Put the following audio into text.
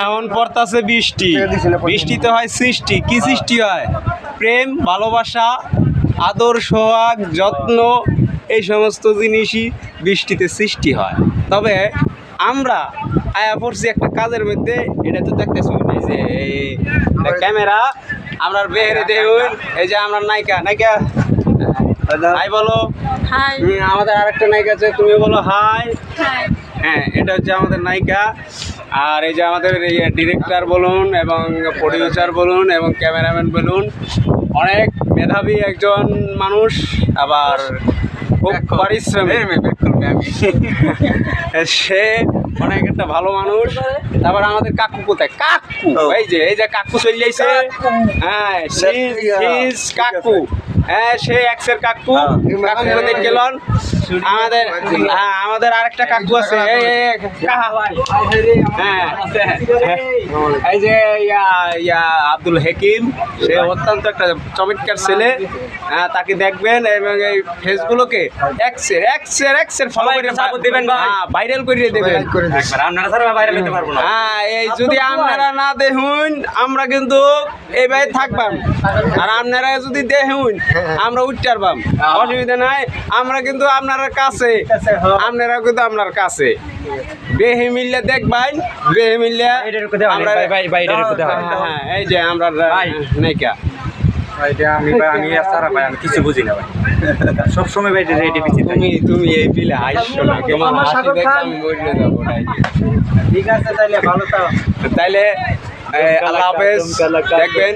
এখন পড়তাছে বৃষ্টি, বৃষ্টিতে হয় সৃষ্টি। কি সৃষ্টি হয়? প্রেম, ভালোবাসা, আদর, সোহাগ, যত্ন, এই সমস্ত জিনিসই বৃষ্টিতে সৃষ্টি হয়। তবে আমরা আয়া পড়ছি একটা কাজের মধ্যে, এটা তো দেখতেছি এই যে ক্যামেরা, আমরা বেরে দেখুন, এই যে আমরা নায়িকা নায়িকা হাই বলো। হাই। আমাদের আরেকটা নায়িকা আছে, তুমি বলো হাই। হাই। হ্যাঁ, এটা হচ্ছে আমাদের নায়িকা। আর এই যে আমাদের ডিরেক্টর বলুন এবং প্রডিউসার বলুন এবং ক্যামেরাম্যান বলুন, অনেক মেধাবী একজন মানুষ, আবার খুব পারিশ্রমিক। সে অনেক একটা ভালো মানুষ। তারপর আমাদের কাকু কোথায়? কাকু, এই যে কাকু চলে যাইছে। হ্যাঁ, কাকু, হ্যাঁ সে এক্সের কাকু। কাকু কোথায় গেলেন? আমাদের আরেকটা কাকু আছে, হ্যাঁ এই যে আব্দুল হাকিম, সে অত্যন্ত একটা চমৎকার ছেলে। হ্যাঁ, তাকে দেখবেন এবং এই ফেসগুলোকে এক্সের ফলো করে দেবেন, ভাইরাল করে দেবেন। হ্যাঁ, এই যদি আপনারা না দেখুন আমরা কিন্তু এই ভাই থাকবাম, আর আপনারা যদি দেখুন আমরা উঠতে পারবাম, অসুবিধা নাই। আমরা কিন্তু আপনার কাছে, আপনারা কিন্তু আপনার কাছে বেহে মিললে দেখবেন, বেহে মিললে আমরা। হ্যাঁ, এই যে আমরা নায়িকা। আমি কিছু বুঝি না ভাই, সবসময় ভাই রেডি পিছি। তুমি এই পিলে হাসছো না, তোমার হাসি দেখে আমি মরে যাবো। ঠিক আছে, তাইলে ভালো থাও। তাইলে আল্লাহ হাফেজ, দেখবেন।